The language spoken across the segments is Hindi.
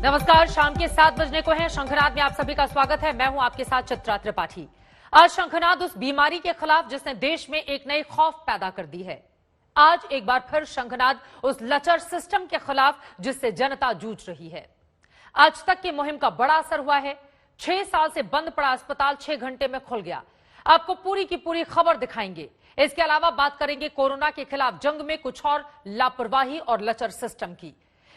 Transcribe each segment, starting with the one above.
नमस्कार, शाम के 7 बजने को है। शंखनाद में आप सभी का स्वागत है। मैं हूं आपके साथ चित्रा त्रिपाठी। आज शंखनाद उस बीमारी के खिलाफ जिसने देश में एक नई खौफ पैदा कर दी है। आज एक बार फिर शंखनाद उस लचर सिस्टम के खिलाफ जिससे जनता जूझ रही है। आज तक की मुहिम का बड़ा असर हुआ है। 6 साल से बंद पड़ा अस्पताल 6 घंटे में खुल गया। आपको पूरी की पूरी खबर दिखाएंगे। इसके अलावा बात करेंगे कोरोना के खिलाफ जंग में कुछ और लापरवाही और लचर सिस्टम की।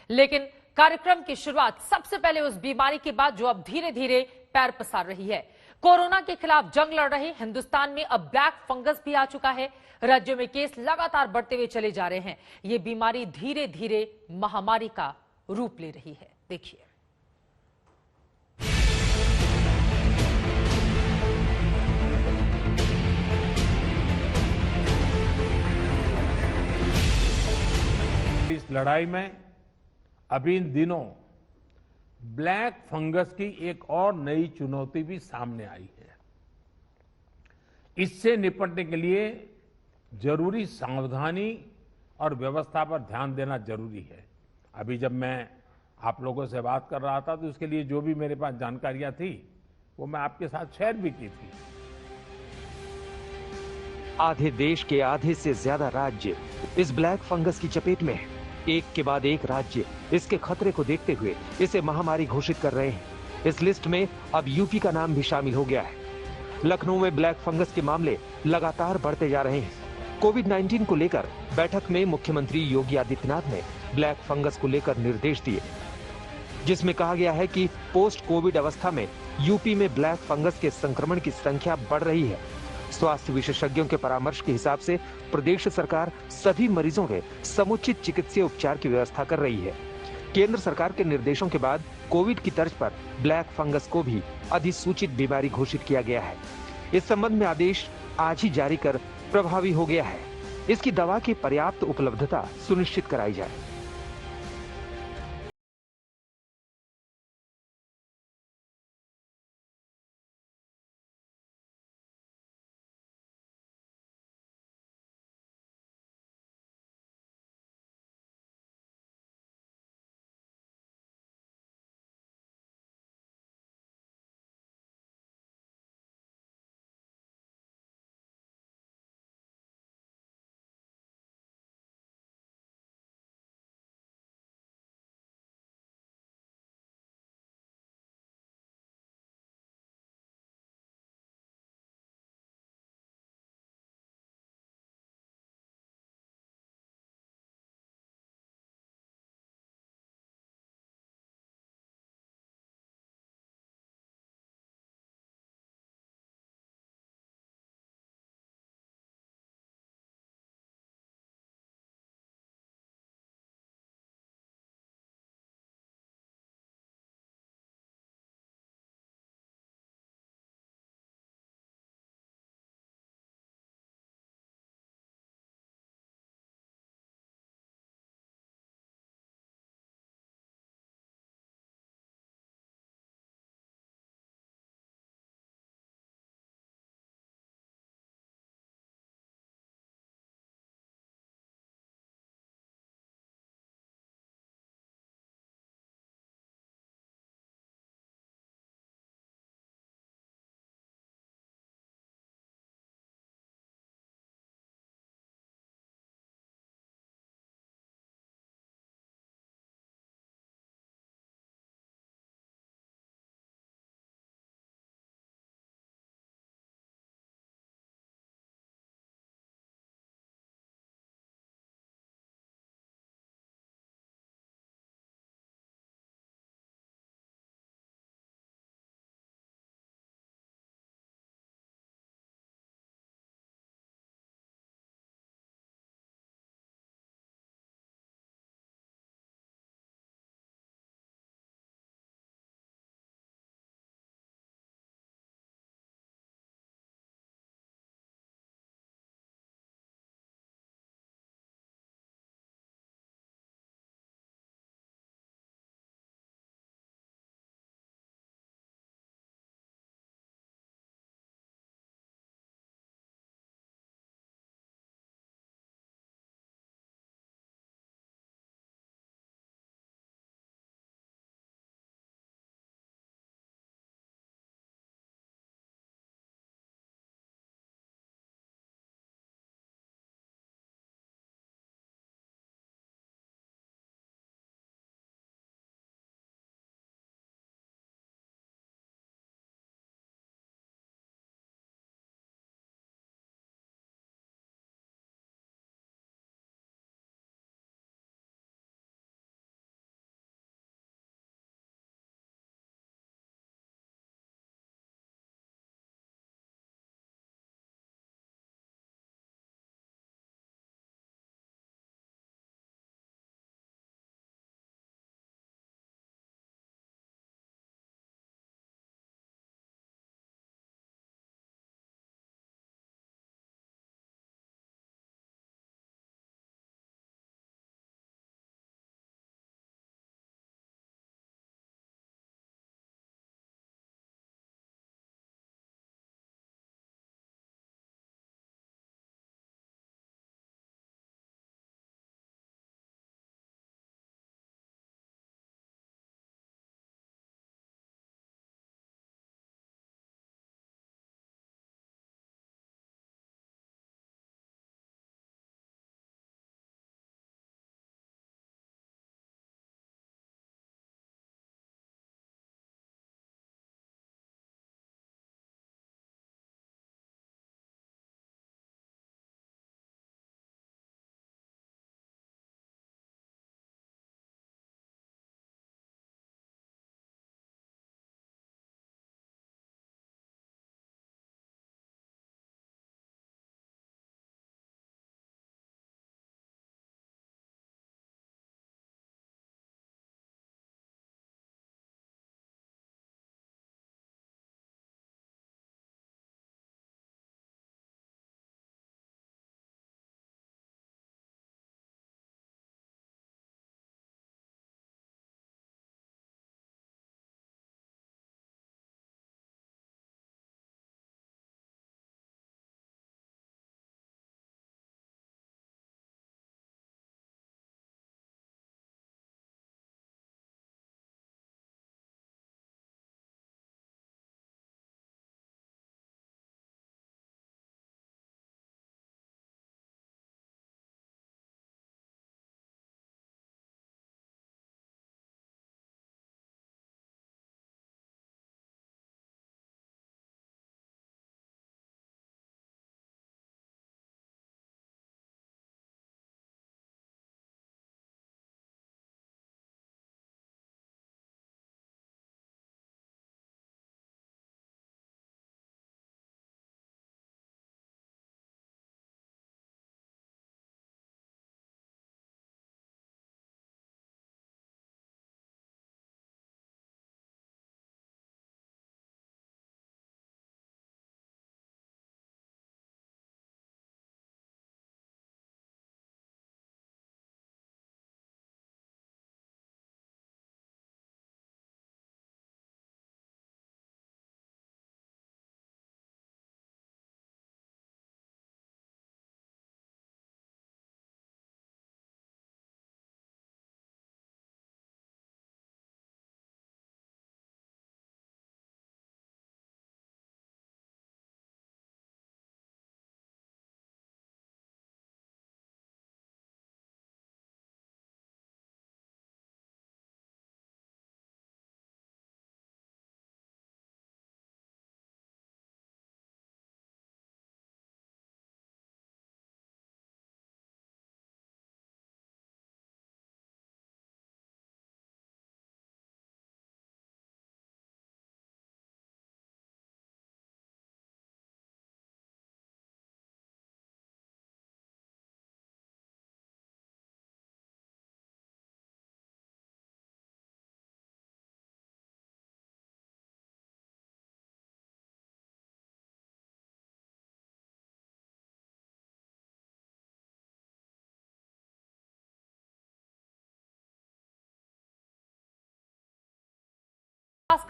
लेकिन कार्यक्रम की शुरुआत सबसे पहले उस बीमारी की बात जो अब धीरे धीरे पैर पसार रही है। कोरोना के खिलाफ जंग लड़ रहे हिंदुस्तान में अब ब्लैक फंगस भी आ चुका है। राज्यों में केस लगातार बढ़ते हुए चले जा रहे हैं। ये बीमारी धीरे धीरे महामारी का रूप ले रही है। देखिए, इस लड़ाई में अभी इन दिनों ब्लैक फंगस की एक और नई चुनौती भी सामने आई है। इससे निपटने के लिए जरूरी सावधानी और व्यवस्था पर ध्यान देना जरूरी है। अभी जब मैं आप लोगों से बात कर रहा था तो उसके लिए जो भी मेरे पास जानकारियां थी वो मैं आपके साथ शेयर भी की थी। आधे देश के आधे से ज्यादा राज्य इस ब्लैक फंगस की चपेट में है। एक के बाद एक राज्य इसके खतरे को देखते हुए इसे महामारी घोषित कर रहे हैं। इस लिस्ट में अब यूपी का नाम भी शामिल हो गया है। लखनऊ में ब्लैक फंगस के मामले लगातार बढ़ते जा रहे हैं। कोविड-19 को लेकर बैठक में मुख्यमंत्री योगी आदित्यनाथ ने ब्लैक फंगस को लेकर निर्देश दिए, जिसमें कहा गया है कि पोस्ट कोविड अवस्था में यूपी में ब्लैक फंगस के संक्रमण की संख्या बढ़ रही है। स्वास्थ्य विशेषज्ञों के परामर्श के हिसाब से प्रदेश सरकार सभी मरीजों के समुचित चिकित्सीय उपचार की व्यवस्था कर रही है। केंद्र सरकार के निर्देशों के बाद कोविड की तर्ज पर ब्लैक फंगस को भी अधिसूचित बीमारी घोषित किया गया है। इस संबंध में आदेश आज ही जारी कर प्रभावी हो गया है। इसकी दवा की पर्याप्त उपलब्धता सुनिश्चित कराई जाए।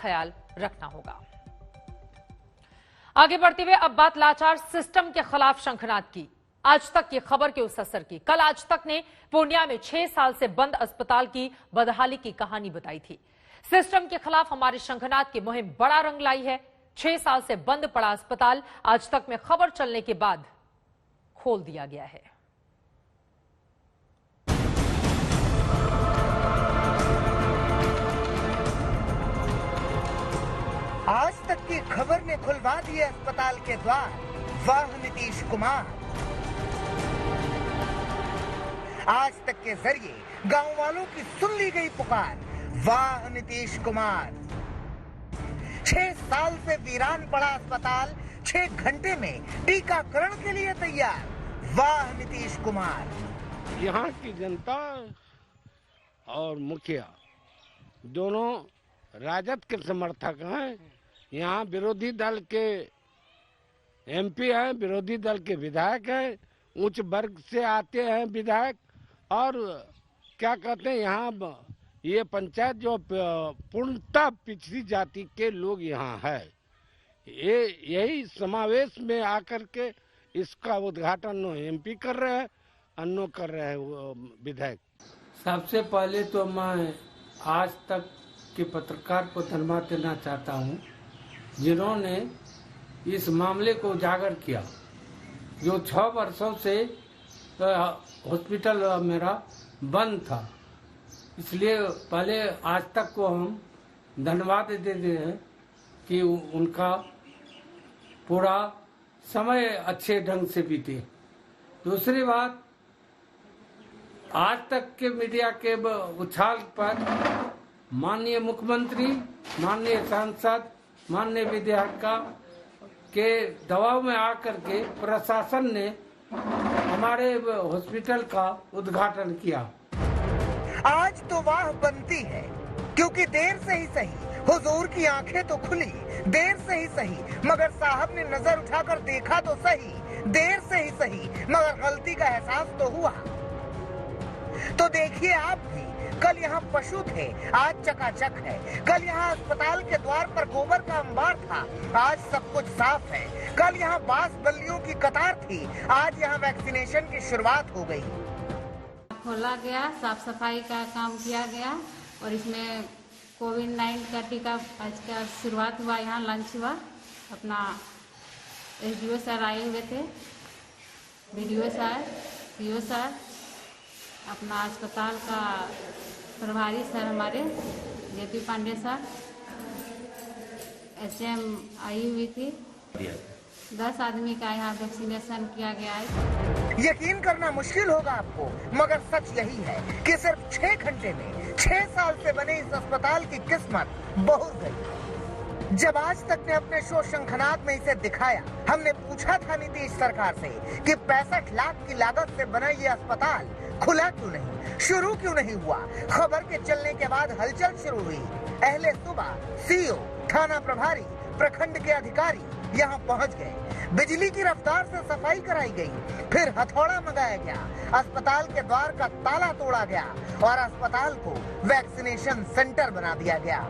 ख्याल रखना होगा। आगे बढ़ते हुए अब बात लाचार सिस्टम के खिलाफ शंखनाद की। आज तक की खबर के उस असर की। कल आज तक ने पूर्णिया में 6 साल से बंद अस्पताल की बदहाली की कहानी बताई थी। सिस्टम के खिलाफ हमारे शंखनाद की मुहिम बड़ा रंग लाई है। 6 साल से बंद पड़ा अस्पताल आज तक में खबर चलने के बाद खोल दिया गया है। आज तक की खबर ने खुलवा दिए अस्पताल के द्वार। वाह नीतीश कुमार। आज तक के जरिए गांव वालों की सुन ली गई पुकार। वाह नीतीश कुमार। 6 साल से वीरान पड़ा अस्पताल 6 घंटे में टीकाकरण के लिए तैयार। वाह नीतीश कुमार। यहाँ की जनता और मुखिया दोनों राजद के समर्थक हैं। यहाँ विरोधी दल के एमपी हैं, विरोधी दल के विधायक हैं, उच्च वर्ग से आते हैं विधायक। और क्या कहते हैं, यहाँ ये पंचायत जो पूर्णतः पिछड़ी जाति के लोग यहाँ है, ये यही समावेश में आकर के इसका उद्घाटन एमपी कर रहे हैं, अन्नो कर रहे हैं विधायक। सबसे पहले तो मैं आज तक के पत्रकार को धन्यवाद देना चाहता हूँ, जिन्होंने इस मामले को उजागर किया। जो 6 वर्षों से हॉस्पिटल मेरा बंद था, इसलिए पहले आज तक को हम धन्यवाद देते हैं कि उनका पूरा समय अच्छे ढंग से बीते। दूसरी बात, आज तक के मीडिया के उछाल पर माननीय मुख्यमंत्री, माननीय सांसद, माननीय विधायक के दबाव में आकर के प्रशासन ने हमारे हॉस्पिटल का उद्घाटन किया। आज तो वाह बनती है, क्योंकि देर से ही सही हुजूर की आंखें तो खुली। देर से ही सही मगर साहब ने नजर उठाकर देखा तो सही। देर से ही सही मगर गलती का एहसास तो हुआ। तो देखिए आप भी, कल यहाँ पशु थे, आज चकाचक है। कल यहाँ अस्पताल के द्वार पर गोबर का अंबार था, आज सब कुछ साफ है। कल यहाँ बांस बल्लियों की कतार थी, आज यहाँ वैक्सीनेशन की शुरुआत हो गई। खोला गया, साफ सफाई का काम किया गया और इसमें कोविड-19 का टीका आज का शुरुआत हुआ। यहाँ लंच हुआ। अपना एसडीओ सर आए हुए थे, बीडीओ सर, सीओ सर, अपना अस्पताल का प्रभारी सर हमारे जेपी पांडे सर, एसएम आई हुई थी। 10 आदमी का यहाँ वैक्सीनेशन किया गया है। यकीन करना मुश्किल होगा आपको, मगर सच यही है कि सिर्फ 6 घंटे में 6 साल से बने इस अस्पताल की किस्मत बहुर गई। जब आज तक ने अपने शो शंखनाद में इसे दिखाया, हमने पूछा था नीतीश सरकार से कि 65 लाख की लागत से बना ये अस्पताल खुला क्यों नहीं, शुरू क्यों नहीं हुआ। खबर के चलने के बाद हलचल शुरू हुई। अहले सुबह सीओ, थाना प्रभारी, प्रखंड के अधिकारी यहाँ पहुँच गए। बिजली की रफ्तार से सफाई कराई गई, फिर हथौड़ा मंगाया गया, अस्पताल के द्वार का ताला तोड़ा गया और अस्पताल को वैक्सीनेशन सेंटर बना दिया गया।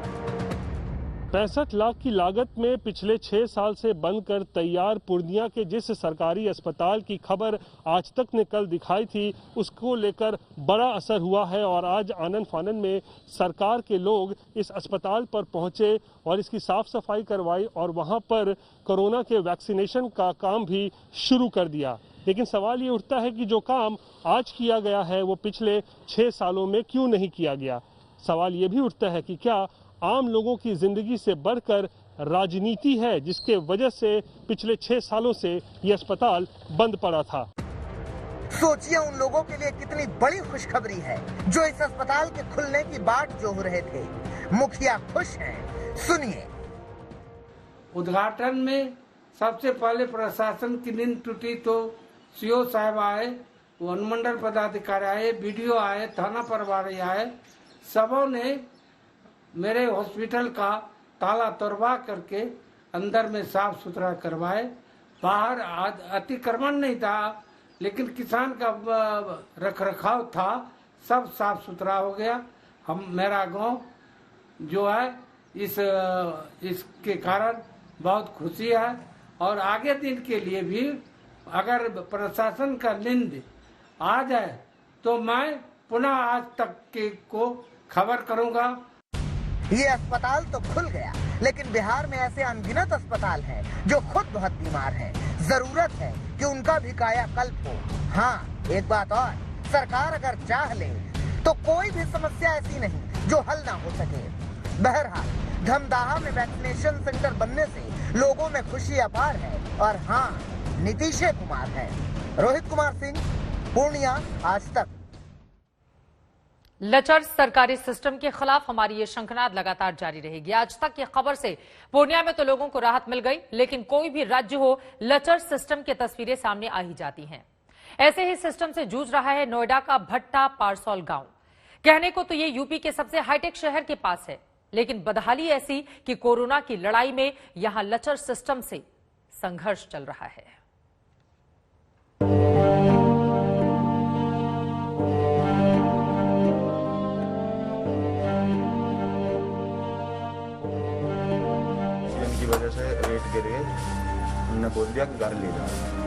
65 लाख की लागत में पिछले 6 साल से बनकर तैयार पूर्णिया के जिस सरकारी अस्पताल की खबर आज तक ने कल दिखाई थी, उसको लेकर बड़ा असर हुआ है। और आज आनन फानन में सरकार के लोग इस अस्पताल पर पहुंचे और इसकी साफ सफाई करवाई और वहां पर कोरोना के वैक्सीनेशन का काम भी शुरू कर दिया। लेकिन सवाल ये उठता है कि जो काम आज किया गया है वो पिछले 6 सालों में क्यों नहीं किया गया। सवाल ये भी उठता है कि क्या आम लोगों की जिंदगी से बढ़कर राजनीति है, जिसके वजह से पिछले 6 सालों से ये अस्पताल बंद पड़ा था। सोचिए उन लोगों के लिए कितनी बड़ी खुशखबरी है जो इस अस्पताल के खुलने की बाट जोह रहे थे। मुखिया खुश हैं, सुनिए। उद्घाटन में सबसे पहले प्रशासन की नींद टूटी तो सीओ साहब आए, वनमंडल पदाधिकारी आए, बीडीओ आए, थाना प्रभारी आए। सबों ने मेरे हॉस्पिटल का ताला तोड़वा करके अंदर में साफ सुथरा करवाए। बाहर अतिक्रमण नहीं था, लेकिन किसान का रखरखाव था, सब साफ सुथरा हो गया। मेरा गांव जो है इसके कारण बहुत खुशी है। और आगे दिन के लिए भी अगर प्रशासन का नींद आ जाए तो मैं पुनः आज तक के को खबर करूंगा। ये अस्पताल तो खुल गया, लेकिन बिहार में ऐसे अनगिनत अस्पताल हैं जो खुद बहुत बीमार हैं। जरूरत है कि उनका भी कायाकल्प हो। हाँ, एक बात और, सरकार अगर चाह ले तो कोई भी समस्या ऐसी नहीं जो हल ना हो सके। बहरहाल धमदाहा में वैक्सीनेशन सेंटर बनने से लोगों में खुशी अपार है। और हाँ, नीतीश कुमार है। रोहित कुमार सिंह, पूर्णिया, आज तक। लचर सरकारी सिस्टम के खिलाफ हमारी ये शंखनाद लगातार जारी रहेगी। आज तक की खबर से पूर्णिया में तो लोगों को राहत मिल गई, लेकिन कोई भी राज्य हो, लचर सिस्टम की तस्वीरें सामने आ ही जाती हैं। ऐसे ही सिस्टम से जूझ रहा है नोएडा का भट्टा पारसौल गांव। कहने को तो ये यूपी के सबसे हाईटेक शहर के पास है, लेकिन बदहाली ऐसी कि कोरोना की लड़ाई में यहां लचर सिस्टम से संघर्ष चल रहा है। की वजह से रेट गिर गए। उन्होंने बोल दिया कि घर ले जाओ।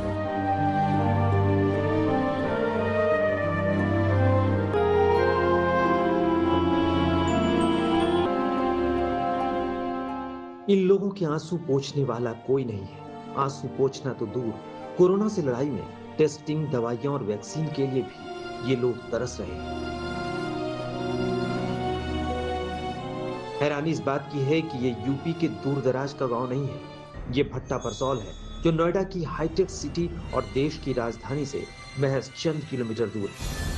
इन लोगों के आंसू पोंछने वाला कोई नहीं है। आंसू पोंछना तो दूर, कोरोना से लड़ाई में टेस्टिंग, दवाइयां और वैक्सीन के लिए भी ये लोग तरस रहे हैं। हैरानी इस बात की है कि ये यूपी के दूर दराज का गांव नहीं है। ये भट्टा परसौल है, जो नोएडा की हाईटेक सिटी और देश की राजधानी से महज चंद किलोमीटर दूर है।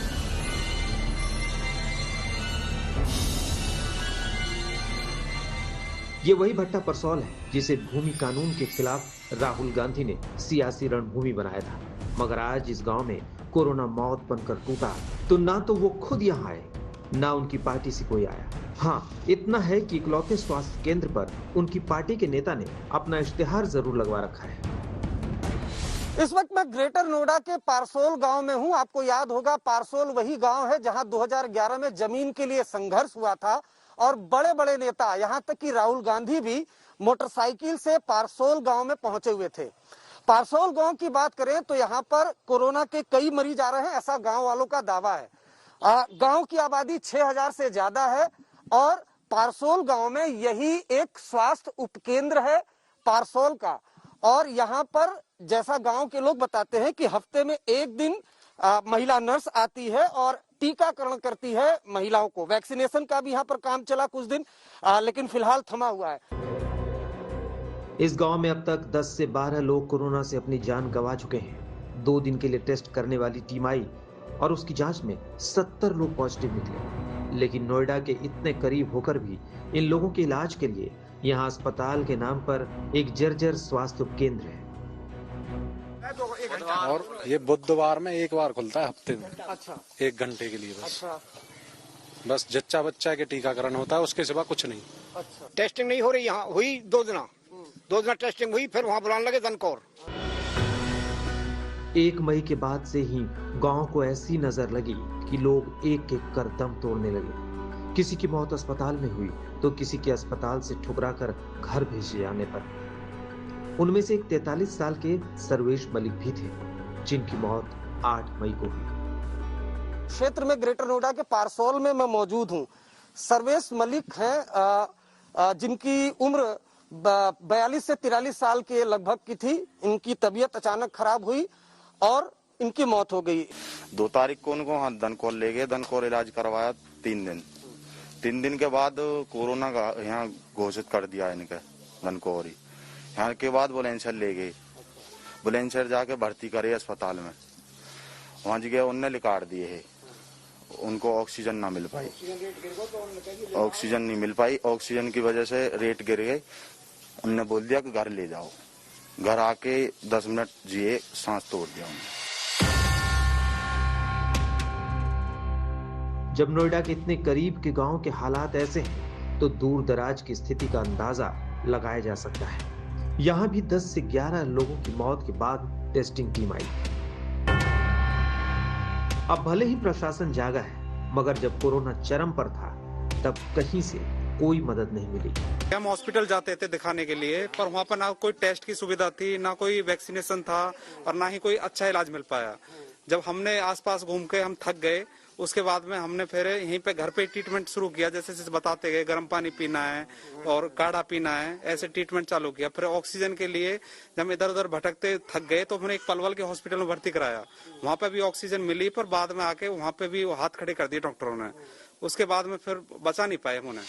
ये वही भट्टा परसौल है जिसे भूमि कानून के खिलाफ राहुल गांधी ने सियासी रणभूमि बनाया था। मगर आज इस गांव में कोरोना मौत बनकर टूटा तो ना तो वो खुद यहाँ आए, ना उनकी पार्टी से कोई आया। हाँ, इतना है कि इकलौते स्वास्थ्य केंद्र पर उनकी पार्टी के नेता ने अपना इश्तिहार जरूर लगवा रखा है। इस वक्त मैं ग्रेटर नोएडा के पारसौल गांव में हूं। आपको याद होगा, पारसौल वही गांव है जहां 2011 में जमीन के लिए संघर्ष हुआ था और बड़े बड़े नेता, यहां तक कि राहुल गांधी भी मोटरसाइकिल से पारसौल गांव में पहुंचे हुए थे। पारसौल गांव की बात करें तो यहाँ पर कोरोना के कई मरीज आ रहे हैं, ऐसा गांव वालों का दावा है। गांव की आबादी 6000 से ज्यादा है और पारसौल गांव में यही एक स्वास्थ्य उपकेंद्र है पारसौल का। और यहाँ पर जैसा गांव के लोग बताते हैं कि हफ्ते में एक दिन महिला नर्स आती है और टीकाकरण करती है महिलाओं को। वैक्सीनेशन का भी यहाँ पर काम चला कुछ दिन, लेकिन फिलहाल थमा हुआ है। इस गांव में अब तक 10 से 12 लोग कोरोना से अपनी जान गंवा चुके हैं। 2 दिन के लिए टेस्ट करने वाली टीम आई और उसकी जांच में 70 लोग पॉजिटिव निकले। लेकिन नोएडा के इतने करीब होकर भी इन लोगों के इलाज के लिए यहाँ अस्पताल के नाम पर एक जर्जर स्वास्थ्य उपकेंद्र है। और ये बुधवार में एक बार खुलता है हफ्ते में। अच्छा, 1 घंटे के लिए बस। अच्छा, बस जच्चा बच्चा के टीकाकरण होता है, उसके सिवा कुछ नहीं। अच्छा। टेस्टिंग नहीं हो रही, यहाँ हुई 2 दिन टेस्टिंग हुई, फिर वहाँ बुलाने लगे दनकौर। 1 मई के बाद से ही गांव को ऐसी नजर लगी कि लोग एक एक कर दम तोड़ने लगे। किसी की मौत अस्पताल में हुई तो किसी के अस्पताल से ठुकरा कर घर भेजे जाने पर। उनमें से एक 43 साल के सर्वेश मलिक भी थे, जिनकी मौत 8 मई को हुई। क्षेत्र में ग्रेटर नोएडा के पारसौल में मैं मौजूद हूँ। सर्वेश मलिक हैं, जिनकी उम्र 42 से 43 साल के लगभग की थी। इनकी तबीयत अचानक खराब हुई और इनकी मौत हो गई। 2 तारीख को उनको दनकौर ले गए। दनकौर इलाज करवाया 3 दिन के बाद कोरोना का यहाँ घोषित कर दिया इनके दनकौर ही। यहाँ के बाद बुलंदशहर ले गए। बुलंदशहर जाके भर्ती करे अस्पताल में। वहाँ जी गए, उनने लिकाड़ दिए है। उनको ऑक्सीजन ना मिल पाई, ऑक्सीजन नहीं मिल पाई। ऑक्सीजन की वजह से रेट गिर गए। उनने बोल दिया कि घर ले जाओ। घर आके 10 मिनट जिए, सांस तोड़ दिया उन्होंने। जब नोएडा के इतने करीब के गांव के हालात ऐसे हैं, तो दूर दराज की स्थिति का अंदाजा लगाया जा सकता है। यहाँ भी 10 से 11 लोगों की मौत के बाद टेस्टिंग टीम आई। अब भले ही प्रशासन जागा है, मगर जब कोरोना चरम पर था तब कहीं से कोई मदद नहीं मिली। हम हॉस्पिटल जाते थे दिखाने के लिए, पर वहाँ पर ना कोई टेस्ट की सुविधा थी, ना कोई वैक्सीनेशन था और ना ही कोई अच्छा इलाज मिल पाया। जब हमने आसपास घूम के हम थक गए, उसके बाद में हमने फिर यहीं पे घर पे ट्रीटमेंट शुरू किया। जैसे बताते गए, गर्म पानी पीना है और काढ़ा पीना है, ऐसे ट्रीटमेंट चालू किया। फिर ऑक्सीजन के लिए जब इधर उधर भटकते थक गए तो हमने एक पलवल के हॉस्पिटल में भर्ती कराया। वहाँ पे भी ऑक्सीजन मिली, पर बाद में आके वहाँ पे भी हाथ खड़े कर दिए डॉक्टरों ने। उसके बाद में फिर बचा नहीं पाए उन्हें।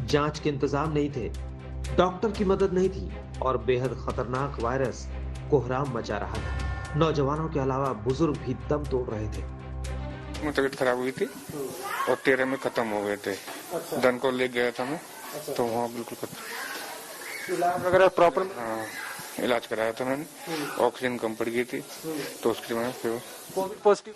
जांच के इंतजाम नहीं थे, डॉक्टर की मदद नहीं थी और बेहद खतरनाक वायरस कोहराम मचा रहा था। नौजवानों के अलावा बुजुर्ग भी दम तोड़ रहे थे। तबीयत खराब हुई थी और 13 में खत्म हो गए थे। दन को ले गया था मैं, तो वहाँ बिल्कुल खत्म। इलाज वगैरह प्रॉपर? हाँ, इलाज कराया था मैंने, ऑक्सीजन कम पड़ गई थी, तो उसके बाद फिर पॉजिटिव।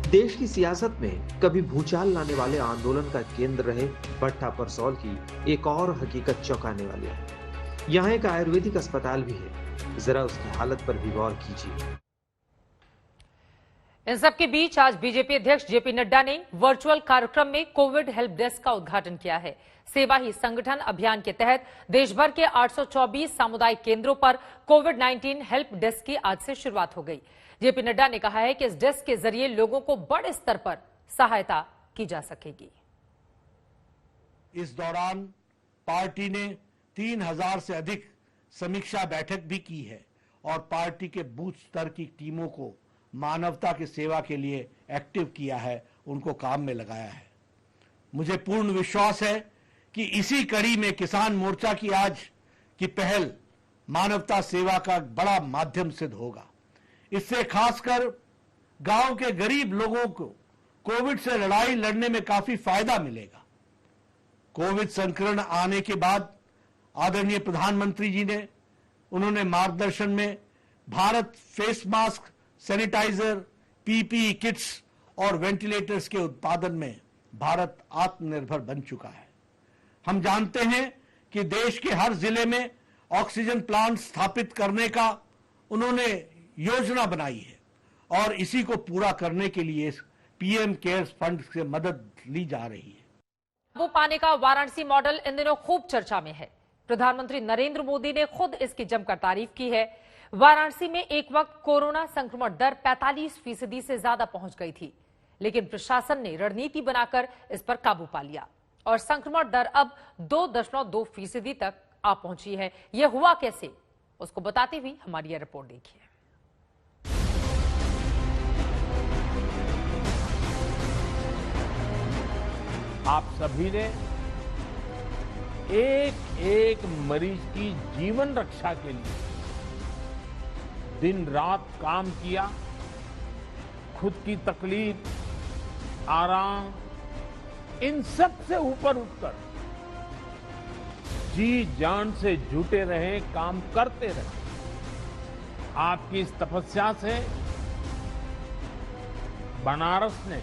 देश की सियासत में कभी भूचाल लाने वाले आंदोलन का केंद्र रहे भट्टा परसौल की एक और हकीकत चौंकाने वाली है। यहाँ एक आयुर्वेदिक अस्पताल भी है, जरा उसकी हालत पर भी गौर कीजिए। इन सबके बीच आज बीजेपी अध्यक्ष जेपी नड्डा ने वर्चुअल कार्यक्रम में कोविड हेल्प डेस्क का उद्घाटन किया है। सेवा ही संगठन अभियान के तहत देश भर के 824 सामुदायिक केंद्रों पर कोविड-19 हेल्प डेस्क की आज से शुरुआत हो गई। जेपी नड्डा ने कहा है कि इस डेस्क के जरिए लोगों को बड़े स्तर पर सहायता की जा सकेगी। इस दौरान पार्टी ने 3000 से अधिक समीक्षा बैठक भी की है और पार्टी के बूथ स्तर की टीमों को मानवता की सेवा के लिए एक्टिव किया है, उनको काम में लगाया है। मुझे पूर्ण विश्वास है कि इसी कड़ी में किसान मोर्चा की आज की पहल मानवता सेवा का बड़ा माध्यम सिद्ध होगा। इससे खासकर गांव के गरीब लोगों को कोविड से लड़ाई लड़ने में काफी फायदा मिलेगा। कोविड संक्रमण आने के बाद आदरणीय प्रधानमंत्री जी ने उन्होंने मार्गदर्शन में Bharat face mask, sanitiser, PPE kits और वेंटिलेटर्स के उत्पादन में भारत आत्मनिर्भर बन चुका है। हम जानते हैं कि देश के हर जिले में ऑक्सीजन प्लांट स्थापित करने का उन्होंने योजना बनाई है और इसी को पूरा करने के लिए पीएम केयर्स फंड से मदद ली जा रही है। काबू पाने का वाराणसी मॉडल इन दिनों खूब चर्चा में है। प्रधानमंत्री नरेंद्र मोदी ने खुद इसकी जमकर तारीफ की है। वाराणसी में एक वक्त कोरोना संक्रमण दर 45% से ज्यादा पहुंच गई थी, लेकिन प्रशासन ने रणनीति बनाकर इस पर काबू पा लिया और संक्रमण दर अब 2.2% तक आ पहुंची है। यह हुआ कैसे, उसको बताते हुए हमारी यह रिपोर्ट देखिए। आप सभी ने एक एक मरीज की जीवन रक्षा के लिए दिन रात काम किया। खुद की तकलीफ, आराम, इन सब से ऊपर उठकर जी जान से जुटे रहे, काम करते रहे। आपकी इस तपस्या से बनारस ने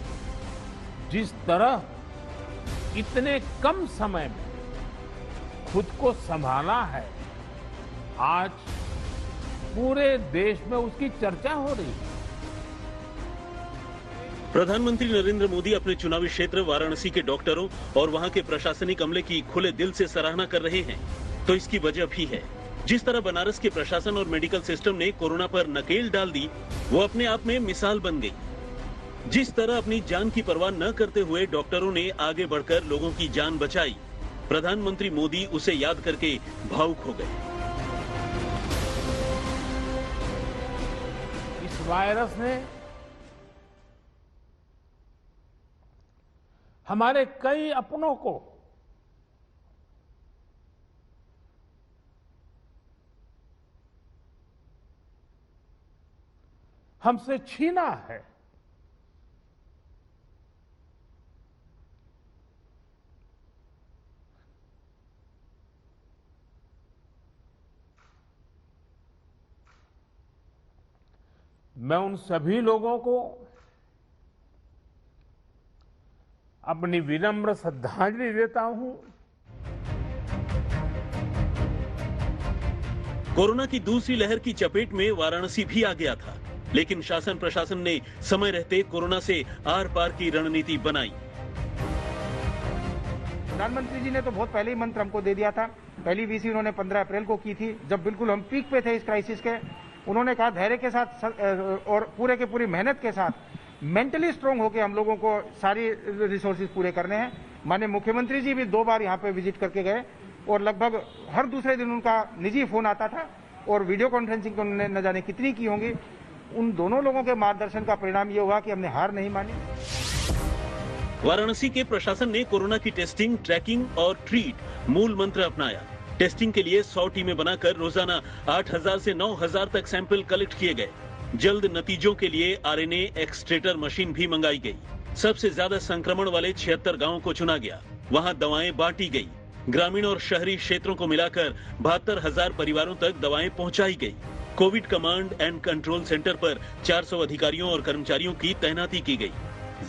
जिस तरह इतने कम समय में खुद को संभाला है, आज पूरे देश में उसकी चर्चा हो रही है। प्रधानमंत्री नरेंद्र मोदी अपने चुनावी क्षेत्र वाराणसी के डॉक्टरों और वहां के प्रशासनिक अमले की खुले दिल से सराहना कर रहे हैं, तो इसकी वजह भी है। जिस तरह बनारस के प्रशासन और मेडिकल सिस्टम ने कोरोना पर नकेल डाल दी, वो अपने आप में मिसाल बन गई। जिस तरह अपनी जान की परवाह न करते हुए डॉक्टरों ने आगे बढ़कर लोगों की जान बचाई, प्रधानमंत्री मोदी उसे याद करके भावुक हो गए। इस वायरस ने हमारे कई अपनों को हमसे छीना है। मैं उन सभी लोगों को अपनी विनम्र श्रद्धांजलि देता हूं। कोरोना की दूसरी लहर की चपेट में वाराणसी भी आ गया था, लेकिन शासन प्रशासन ने समय रहते कोरोना से आर पार की रणनीति बनाई। प्रधानमंत्री जी ने तो बहुत पहले ही मंत्र हमको दे दिया था। पहली वीसी उन्होंने 15 अप्रैल को की थी, जब बिल्कुल हम पीक पे थे इस क्राइसिस के। उन्होंने कहा धैर्य के साथ और पूरे के पूरी मेहनत के साथ मेंटली स्ट्रांग होकर हम लोगों को सारी रिसोर्सेज पूरे करने हैं। माननीय मुख्यमंत्री जी भी 2 बार यहाँ पे विजिट करके गए और लगभग हर दूसरे दिन उनका निजी फोन आता था और वीडियो कॉन्फ्रेंसिंग को उन्होंने न जाने कितनी की होंगी। उन दोनों लोगों के मार्गदर्शन का परिणाम ये हुआ कि हमने हार नहीं मानी। वाराणसी के प्रशासन ने कोरोना की टेस्टिंग, ट्रैकिंग और ट्रीट मूल मंत्र अपनाया। टेस्टिंग के लिए 100 टीमें बनाकर रोजाना 8000 से 9000 तक सैंपल कलेक्ट किए गए। जल्द नतीजों के लिए आरएनए एक्सट्रेटर मशीन भी मंगाई गई। सबसे ज्यादा संक्रमण वाले 76 गांवों को चुना गया, वहां दवाएं बांटी गई। ग्रामीण और शहरी क्षेत्रों को मिलाकर 72,000 परिवारों तक दवाएं पहुंचाई गई। Covid command and control centre पर 400 अधिकारियों और कर्मचारियों की तैनाती की गई।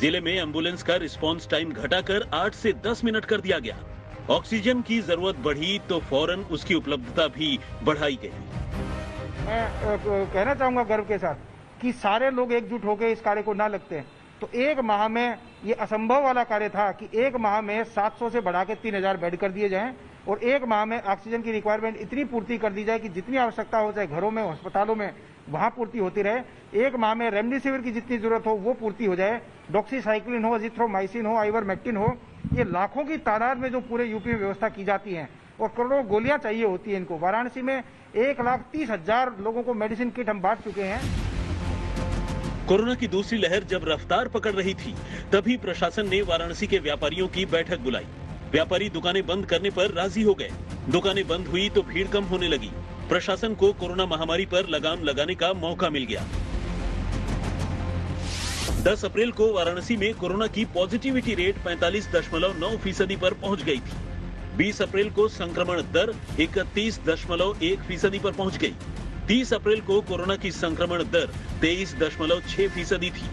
जिले में एम्बुलेंस का रिस्पांस टाइम घटाकर 8 से 10 मिनट कर दिया गया। ऑक्सीजन की जरूरत बढ़ी तो फौरन उसकी उपलब्धता भी बढ़ाई गई। मैं कहना चाहूंगा गर्व के साथ कि सारे लोग एकजुट होकर इस कार्य को ना लगते तो 1 माह में ये असंभव वाला कार्य था कि 1 माह में 700 से बढ़ा के 3000 बेड कर दिए जाएं और 1 माह में ऑक्सीजन की रिक्वायरमेंट इतनी पूर्ति कर दी जाए कि जितनी आवश्यकता हो, चाहे घरों में, अस्पतालों में, वहां पूर्ति होती रहे। 1 माह में रेमडेसिविर की जितनी जरूरत हो वो पूर्ति हो जाए। डॉक्सीसाइक्लिन हो, अजिथ्रोमाइसिन हो, आइवरमेक्टिन हो, ये लाखों की तादाद में जो पूरे यूपी में व्यवस्था की जाती है और करोड़ों गोलियां चाहिए होती है इनको। वाराणसी में 1,30,000 लोगों को मेडिसिन किट हम बांट चुके हैं। कोरोना की दूसरी लहर जब रफ्तार पकड़ रही थी, तभी प्रशासन ने वाराणसी के व्यापारियों की बैठक बुलाई। व्यापारी दुकानें बंद करने पर राजी हो गए। दुकानें बंद हुई तो भीड़ कम होने लगी। प्रशासन को कोरोना महामारी पर लगाम लगाने का मौका मिल गया। 10 अप्रैल को वाराणसी में कोरोना की पॉजिटिविटी रेट 45.9% पर पहुंच गई थी। 20 अप्रैल को संक्रमण दर 31.1% पर पहुंच गई। 30 अप्रैल को कोरोना की संक्रमण दर 23.6% थी।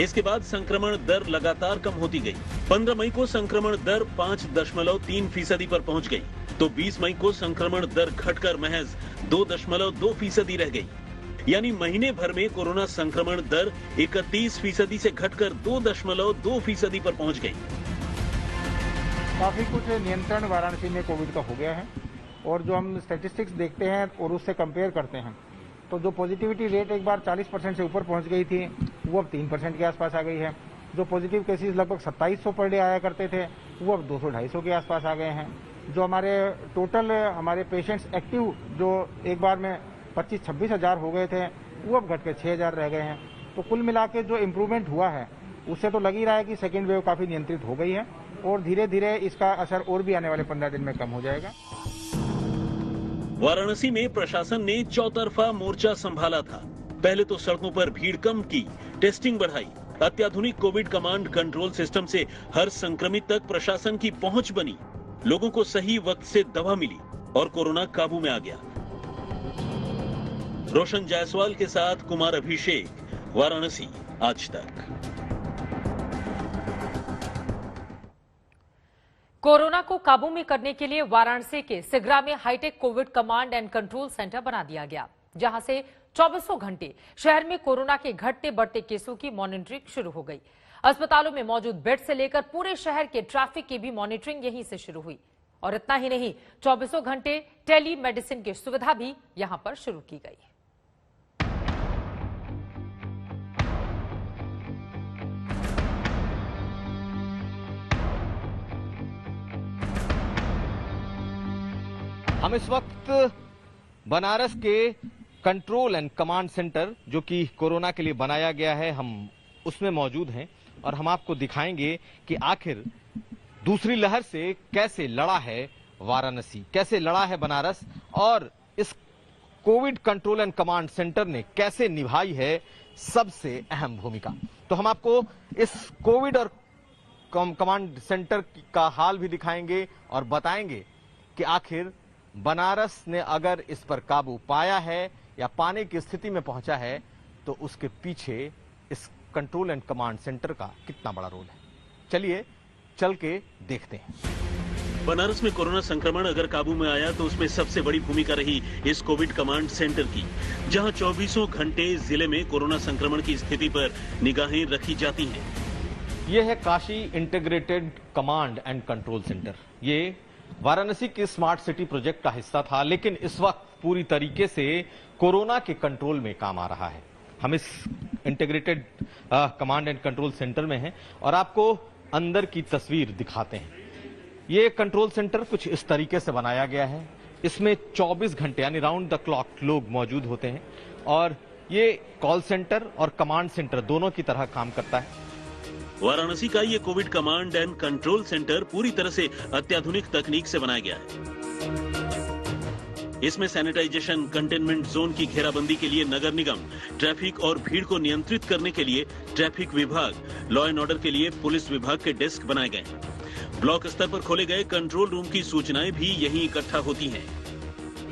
इसके बाद संक्रमण दर लगातार कम होती गई। 15 मई को संक्रमण दर 5.3% पर पहुंच गई, तो 20 मई को संक्रमण दर घटकर महज 2.2% रह गई। यानी महीने भर में कोरोना संक्रमण दर 31% से घटकर 2.2% पर पहुंच गई। काफी कुछ नियंत्रण वाराणसी में कोविड का हो गया है और जो हम स्टैटिस्टिक्स देखते हैं और उससे कंपेयर करते हैं तो जो पॉजिटिविटी रेट एक बार 40% से ऊपर पहुंच गई थी वो अब 3% के आसपास आ गई है। जो पॉजिटिव केसेस लगभग 2700 पर डे आया करते थे वो अब 200-250 के आसपास आ गए हैं। जो हमारे टोटल हमारे पेशेंट्स एक्टिव जो एक बार में 25-26 हजार हो गए थे वो अब घट के 6,000 रह गए हैं। तो कुल मिला के जो इम्प्रूवमेंट हुआ है उससे तो लग ही रहा है कि सेकेंड वेव काफी नियंत्रित हो गई है और धीरे धीरे इसका असर और भी आने वाले 15 दिन में कम हो जाएगा। वाराणसी में प्रशासन ने चौतरफा मोर्चा संभाला था। पहले तो सड़कों पर भीड़ कम की, टेस्टिंग बढ़ाई, अत्याधुनिक कोविड कमांड कंट्रोल सिस्टम से हर संक्रमित तक प्रशासन की पहुंच बनी, लोगों को सही वक्त से दवा मिली और कोरोना काबू में आ गया। रोशन जायसवाल के साथ कुमार अभिषेक, वाराणसी आज तक। कोरोना को काबू में करने के लिए वाराणसी के सिगरा में high tech covid command and control centre बना दिया गया, जहां से 24 घंटे शहर में कोरोना के घटते बढ़ते केसों की मॉनिटरिंग शुरू हो गई। अस्पतालों में मौजूद बेड से लेकर पूरे शहर के ट्रैफिक की भी मॉनिटरिंग यहीं से शुरू हुई। और इतना ही नहीं, 24 घंटे टेली मेडिसिन की सुविधा भी यहां पर शुरू की गई। हम इस वक्त बनारस के कंट्रोल एंड कमांड सेंटर जो कि कोरोना के लिए बनाया गया है, हम उसमें मौजूद हैं और हम आपको दिखाएंगे कि आखिर दूसरी लहर से कैसे लड़ा है वाराणसी, कैसे लड़ा है बनारस और इस Covid control and command centre ने कैसे निभाई है सबसे अहम भूमिका। तो हम आपको इस कोविड और कमांड सेंटर का हाल भी दिखाएंगे और बताएंगे कि आखिर बनारस ने अगर इस पर काबू पाया है या पाने की स्थिति में पहुंचा है तो उसके पीछे इस कंट्रोल एंड कमांड सेंटर का कितना बड़ा रोल है। चलिए चल के देखते हैं। बनारस में कोरोना संक्रमण अगर काबू में आया तो उसमें सबसे बड़ी भूमिका रही इस कोविड कमांड सेंटर की, जहां 24 घंटे जिले में कोरोना संक्रमण की स्थिति पर निगाहें रखी जाती हैं। ये है Kashi integrated command and control centre. ये वाराणसी के स्मार्ट सिटी प्रोजेक्ट का हिस्सा था, लेकिन इस वक्त पूरी तरीके से कोरोना के कंट्रोल में काम आ रहा है। हम इस integrated command and control centre में हैं और आपको अंदर की तस्वीर दिखाते हैं। ये कंट्रोल सेंटर कुछ इस तरीके से बनाया गया है। इसमें 24 घंटे यानी राउंड द क्लॉक लोग मौजूद होते हैं और ये कॉल सेंटर और कमांड सेंटर दोनों की तरह काम करता है। वाराणसी का ये Covid command and control centre पूरी तरह से अत्याधुनिक तकनीक से बनाया गया है। इसमें सैनिटाइजेशन, कंटेनमेंट जोन की घेराबंदी के लिए नगर निगम, ट्रैफिक और भीड़ को नियंत्रित करने के लिए ट्रैफिक विभाग, लॉ एंड ऑर्डर के लिए पुलिस विभाग के डेस्क बनाए गए हैं। ब्लॉक स्तर पर खोले गए कंट्रोल रूम की सूचनाएं भी यहीं इकट्ठा होती हैं।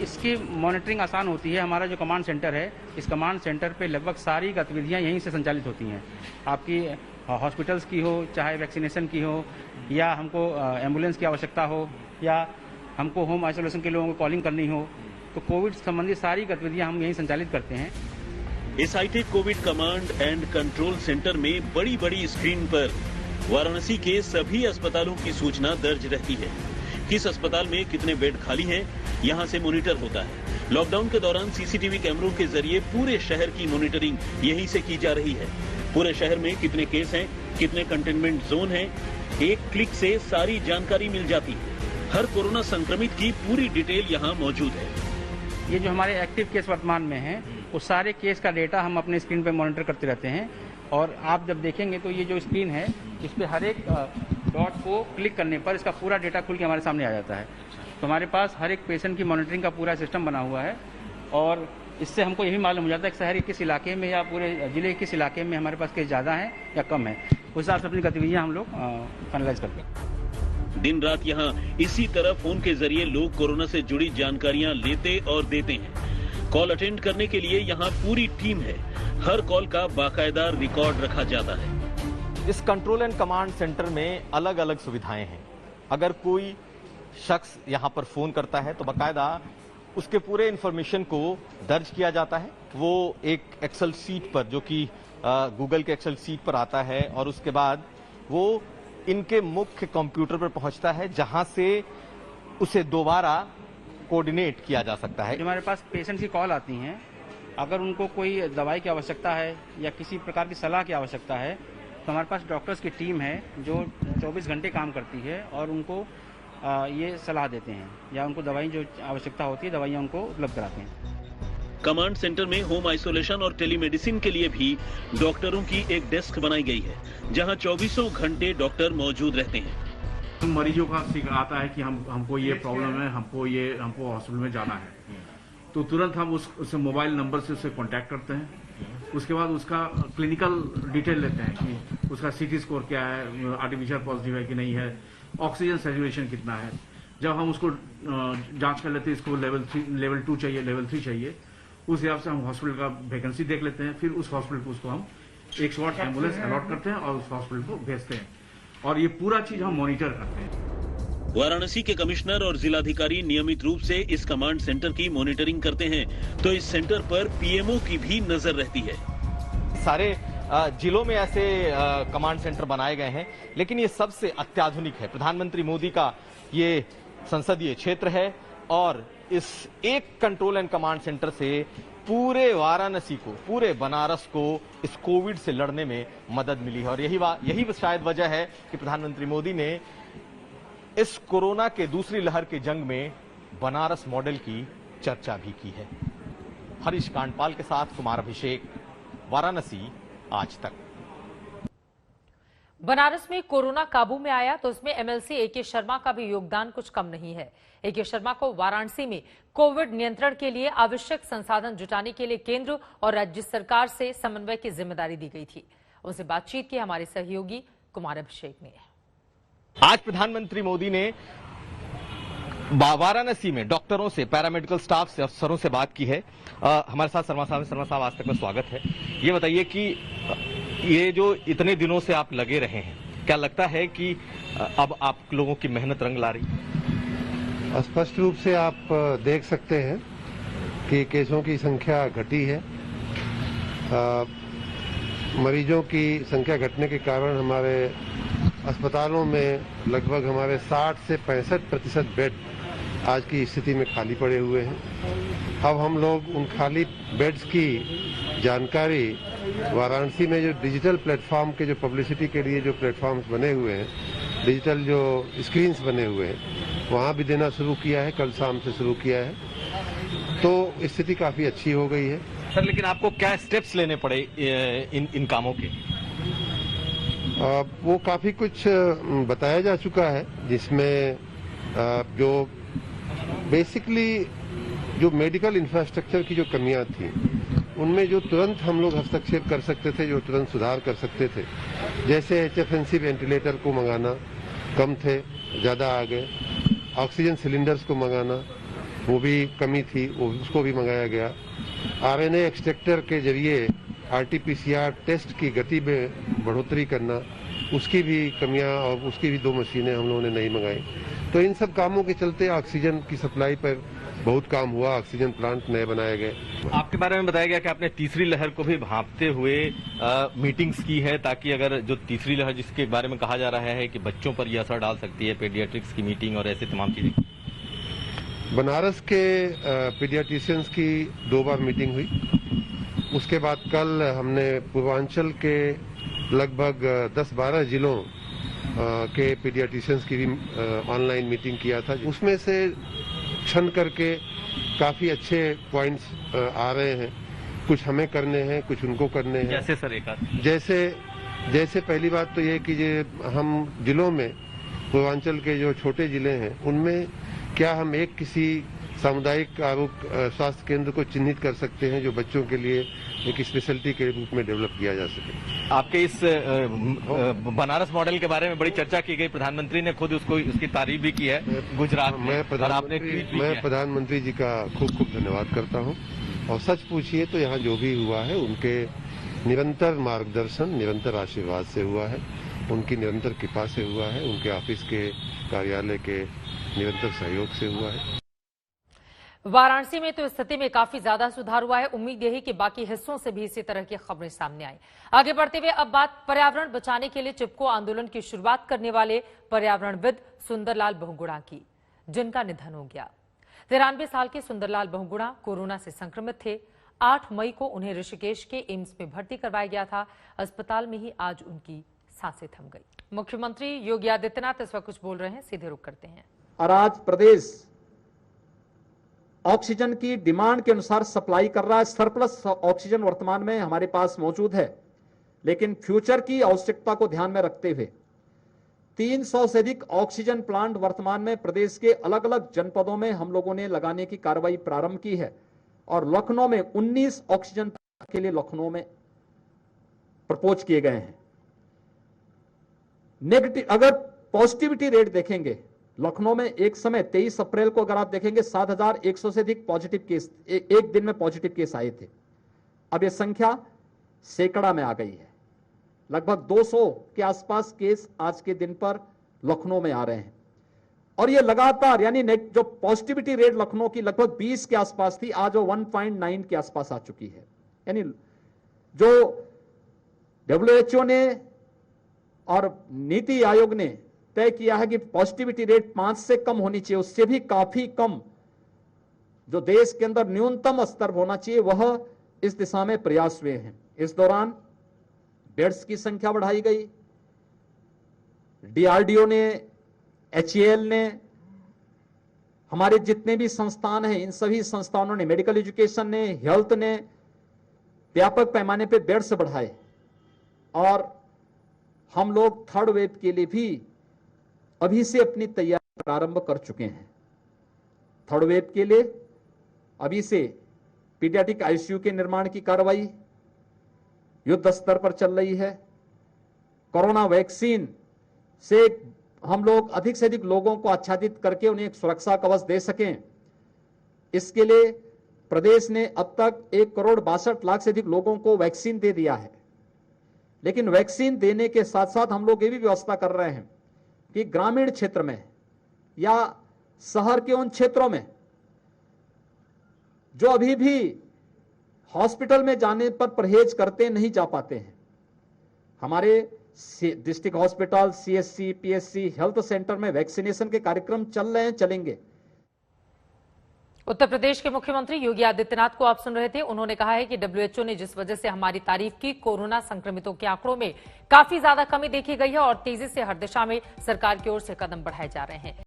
इसकी मॉनिटरिंग आसान होती है। हमारा जो कमांड सेंटर है, इस कमांड सेंटर पे लगभग सारी गतिविधियां यहीं से संचालित होती हैं। आपकी हॉस्पिटल्स की हो, चाहे वैक्सीनेशन की हो, या हमको एम्बुलेंस की आवश्यकता हो, या हमको होम आइसोलेशन के लोगों को कॉलिंग करनी हो, तो कोविड संबंधी सारी गतिविधियां हम यहीं संचालित करते हैं। इस high tech covid command and control centre में बड़ी बड़ी स्क्रीन पर वाराणसी के सभी अस्पतालों की सूचना दर्ज रहती है। किस अस्पताल में कितने बेड खाली हैं, यहां से मॉनिटर होता है। लॉकडाउन के दौरान सीसीटीवी कैमरों के जरिए पूरे शहर की मॉनिटरिंग यहीं से की जा रही है। पूरे शहर में कितने केस हैं, कितने कंटेनमेंट जोन हैं, एक क्लिक से सारी जानकारी मिल जाती है। हर कोरोना संक्रमित की पूरी डिटेल यहाँ मौजूद है। ये जो हमारे एक्टिव केस वर्तमान में हैं, उस सारे केस का डेटा हम अपने स्क्रीन पर मॉनिटर करते रहते हैं। और आप जब देखेंगे तो ये जो स्क्रीन है, इस पे हर एक डॉट को क्लिक करने पर इसका पूरा डेटा खुल के हमारे सामने आ जाता है। तो हमारे पास हर एक पेशेंट की मॉनिटरिंग का पूरा सिस्टम बना हुआ है और इससे हमको यही मालूम हो जाता है कि शहर के किस इलाके में या पूरे जिले के किस इलाके में हमारे पास केस ज़्यादा है या कम है। उस हिसाब से अपनी गतिविधियाँ हम लोग फाइनलाइज करते हैं। दिन रात यहाँ इसी तरह फोन के जरिए लोग कोरोना से जुड़ी जानकारियां लेते और देते हैं। कॉल अटेंड करने के लिए यहाँ पूरी टीम है। हर कॉल का बाकायदा रिकॉर्ड रखा जाता है। इस कंट्रोल एंड कमांड सेंटर में अलग अलग सुविधाएं हैं। अगर कोई शख्स यहाँ पर फोन करता है तो बाकायदा उसके पूरे इंफॉर्मेशन को दर्ज किया जाता है। वो एक एक्सेल सीट पर, जो कि गूगल के एक्सेल सीट पर आता है, और उसके बाद वो इनके मुख्य कंप्यूटर पर पहुंचता है, जहां से उसे दोबारा कोऑर्डिनेट किया जा सकता है। हमारे पास पेशेंट की कॉल आती हैं, अगर उनको कोई दवाई की आवश्यकता है या किसी प्रकार की सलाह की आवश्यकता है, तो हमारे पास डॉक्टर्स की टीम है जो 24 घंटे काम करती है और उनको ये सलाह देते हैं, या उनको दवाई जो आवश्यकता होती है दवाइयाँ उनको उपलब्ध कराते हैं। कमांड सेंटर में होम आइसोलेशन और टेलीमेडिसिन के लिए भी डॉक्टरों की एक डेस्क बनाई गई है, जहां 24 घंटे डॉक्टर मौजूद रहते हैं। मरीजों का आता है कि हमको ये प्रॉब्लम है, हमको हॉस्पिटल में जाना है, तो तुरंत हम उससे मोबाइल नंबर से उससे कांटेक्ट करते हैं। उसके बाद उसका क्लिनिकल डिटेल लेते हैं कि उसका सीटी स्कोर क्या है, आर्टिफिशियल पॉजिटिव है कि नहीं है, ऑक्सीजन सैचुरेशन कितना है। जब हम उसको जांच कर लेते हैं, इसको लेवल 2 चाहिए, लेवल 3 चाहिए, उस हिसाब से हम हॉस्पिटल का वैकेंसी देख लेते हैं। फिर उस हॉस्पिटल को उसको हम 108 एम्बुलेंस अलॉट करते हैं और उस हॉस्पिटल को भेजते हैं, और ये पूरा चीज हम मॉनिटर करते हैं। वाराणसी के कमिश्नर और जिलाधिकारी नियमित रूप से इस कमांड सेंटर की मॉनिटरिंग करते हैं, तो इस सेंटर पर पीएमओ की भी नजर रहती है। सारे जिलों में ऐसे कमांड सेंटर बनाए गए हैं, लेकिन ये सबसे अत्याधुनिक है। प्रधानमंत्री मोदी का ये संसदीय क्षेत्र है और इस एक कंट्रोल एंड कमांड सेंटर से पूरे वाराणसी को, पूरे बनारस को इस कोविड से लड़ने में मदद मिली है। और यही शायद वजह है कि प्रधानमंत्री मोदी ने इस कोरोना के दूसरी लहर के जंग में बनारस मॉडल की चर्चा भी की है। हरीश कांडपाल के साथ कुमार अभिषेक, वाराणसी आज तक। बनारस में कोरोना काबू में आया तो उसमें एमएलसी एके शर्मा का भी योगदान कुछ कम नहीं है। एके शर्मा को वाराणसी में कोविड नियंत्रण के लिए आवश्यक संसाधन जुटाने के लिए केंद्र और राज्य सरकार से समन्वय की जिम्मेदारी दी गई थी। उनसे बातचीत की हमारे सहयोगी कुमार अभिषेक ने। आज प्रधानमंत्री मोदी ने वाराणसी में डॉक्टरों से, पैरामेडिकल स्टाफ से, अफसरों से बात की है। हमारे साथ शर्मा साहब आज तक में स्वागत है। ये बताइए कि ये जो इतने दिनों से आप लगे रहे हैं, क्या लगता है कि अब आप लोगों की मेहनत रंग ला रही? स्पष्ट रूप से आप देख सकते हैं कि केसों की संख्या घटी है। मरीजों की संख्या घटने के कारण हमारे अस्पतालों में लगभग हमारे 60 से 65% बेड आज की स्थिति में खाली पड़े हुए हैं। अब हम लोग उन खाली बेड्स की जानकारी वाराणसी में जो डिजिटल प्लेटफॉर्म के जो पब्लिसिटी के लिए जो प्लेटफॉर्म्स बने हुए हैं, डिजिटल जो स्क्रीन्स बने हुए हैं, वहाँ भी देना शुरू किया है। कल शाम से शुरू किया है, तो स्थिति काफ़ी अच्छी हो गई है। सर, लेकिन आपको क्या स्टेप्स लेने पड़े इन कामों के? वो काफ़ी कुछ बताया जा चुका है, जिसमें जो बेसिकली जो मेडिकल इंफ्रास्ट्रक्चर की जो कमियां थी, उनमें जो तुरंत हम लोग हस्तक्षेप कर सकते थे, जो तुरंत सुधार कर सकते थे, जैसे HFNC वेंटिलेटर को मंगाना कम थे, ज़्यादा आ गए। ऑक्सीजन सिलेंडर्स को मंगाना, वो भी कमी थी, वो उसको भी मंगाया गया। RNA एक्सट्रैक्टर के जरिए RT-PCR टेस्ट की गति में बढ़ोतरी करना, उसकी भी कमियां और उसकी भी 2 मशीनें हम लोगों ने नहीं मंगाई। तो इन सब कामों के चलते ऑक्सीजन की सप्लाई पर बहुत काम हुआ, ऑक्सीजन प्लांट नए बनाए गए। आपके बारे में बताया गया कि आपने तीसरी लहर को भी भांपते हुए मीटिंग्स की है, ताकि अगर जो तीसरी लहर जिसके बारे में कहा जा रहा है कि बच्चों पर यह असर डाल सकती है, पीडियाट्रिक्स की मीटिंग और ऐसे तमाम चीजें। बनारस के पीडियाट्रिशियंस की 2 बार मीटिंग हुई। उसके बाद कल हमने पूर्वांचल के लगभग 10-12 जिलों के पीडियाट्रिशियंस की भी ऑनलाइन मीटिंग किया था। उसमें से छन करके काफी अच्छे पॉइंट्स आ रहे हैं। कुछ हमें करने हैं, कुछ उनको करने हैं। जैसे सर एक आध जैसे पहली बात तो ये कि हम जिलों में पूर्वांचल के जो छोटे जिले हैं, उनमें क्या हम एक किसी सामुदायिक आरोग्य स्वास्थ्य केंद्र को चिन्हित कर सकते हैं, जो बच्चों के लिए एक स्पेशलिटी के रूप में डेवलप किया जा सके। आपके इस बनारस मॉडल के बारे में बड़ी चर्चा की गई, प्रधानमंत्री ने खुद उसकी तारीफ भी की है गुजरात में। मैं प्रधानमंत्री जी का खूब खूब धन्यवाद करता हूं। और सच पूछिए तो यहाँ जो भी हुआ है, उनके निरंतर मार्गदर्शन, निरंतर आशीर्वाद से हुआ है, उनकी निरंतर कृपा से हुआ है, उनके ऑफिस के कार्यालय के निरंतर सहयोग से हुआ है। वाराणसी में तो स्थिति में काफी ज्यादा सुधार हुआ है। उम्मीद यही कि बाकी हिस्सों से भी इसी तरह की खबरें सामने आए। आगे बढ़ते हुए अब बात पर्यावरण बचाने के लिए चिपको आंदोलन की शुरुआत करने वाले पर्यावरणविद सुंदरलाल बहुगुणा की, जिनका निधन हो गया। 93 साल के सुंदरलाल बहुगुणा कोरोना से संक्रमित थे। 8 मई को उन्हें ऋषिकेश के एम्स में भर्ती करवाया गया था। अस्पताल में ही आज उनकी सांसें थम गई। मुख्यमंत्री योगी आदित्यनाथ इस वक्त कुछ बोल रहे हैं, सीधे रुख करते हैं। और आज प्रदेश ऑक्सीजन की डिमांड के अनुसार सप्लाई कर रहा है। सरप्लस ऑक्सीजन वर्तमान में हमारे पास मौजूद है, लेकिन फ्यूचर की आवश्यकता को ध्यान में रखते हुए 300 से अधिक ऑक्सीजन प्लांट वर्तमान में प्रदेश के अलग अलग जनपदों में हम लोगों ने लगाने की कार्रवाई प्रारंभ की है। और लखनऊ में 19 ऑक्सीजन के लिए लखनऊ में प्रपोज किए गए हैं। नेगेटिव अगर पॉजिटिविटी रेट देखेंगे, लखनऊ में एक समय 23 अप्रैल को अगर आप देखेंगे 7,100 से अधिक पॉजिटिव केस एक दिन में पॉजिटिव केस आए थे। अब ये संख्या सैकड़ा में आ गई है। लगभग 200 के आसपास केस आज के दिन पर लखनऊ में आ रहे हैं। और ये लगातार, यानी जो पॉजिटिविटी रेट लखनऊ की लगभग 20 के आसपास थी, आज वो 1.9 के आसपास आ चुकी है। यानी जो WHO ने और नीति आयोग ने तय किया है कि पॉजिटिविटी रेट 5 से कम होनी चाहिए, उससे भी काफी कम जो देश के अंदर न्यूनतम स्तर होना चाहिए, वह इस दिशा में प्रयास हुए हैं। इस दौरान बेड्स की संख्या बढ़ाई गई। DRDO ने, HAL ने, हमारे जितने भी संस्थान हैं, इन सभी संस्थानों ने, मेडिकल एजुकेशन ने, हेल्थ ने व्यापक पैमाने पे बेड्स बढ़ाए। और हम लोग थर्ड वेव के लिए भी अभी से अपनी तैयारी प्रारंभ कर चुके हैं। थर्ड वेव के लिए अभी से पीडियाट्रिक ICU के निर्माण की कार्रवाई युद्ध स्तर पर चल रही है। कोरोना वैक्सीन से हम लोग अधिक से अधिक लोगों को आच्छादित करके उन्हें एक सुरक्षा कवच दे सकें, इसके लिए प्रदेश ने अब तक 1,62,00,000 से अधिक लोगों को वैक्सीन दे दिया है। लेकिन वैक्सीन देने के साथ साथ हम लोग ये भी व्यवस्था कर रहे हैं कि ग्रामीण क्षेत्र में या शहर के उन क्षेत्रों में जो अभी भी हॉस्पिटल में जाने पर परहेज करते नहीं जा पाते हैं, हमारे district hospital, CSC, PSC, health centre में वैक्सीनेशन के कार्यक्रम चल रहे हैं, चलेंगे। उत्तर प्रदेश के मुख्यमंत्री योगी आदित्यनाथ को आप सुन रहे थे। उन्होंने कहा है कि WHO ने जिस वजह से हमारी तारीफ की, कोरोना संक्रमितों के आंकड़ों में काफी ज्यादा कमी देखी गई है और तेजी से हर दिशा में सरकार की ओर से कदम बढ़ाए जा रहे हैं।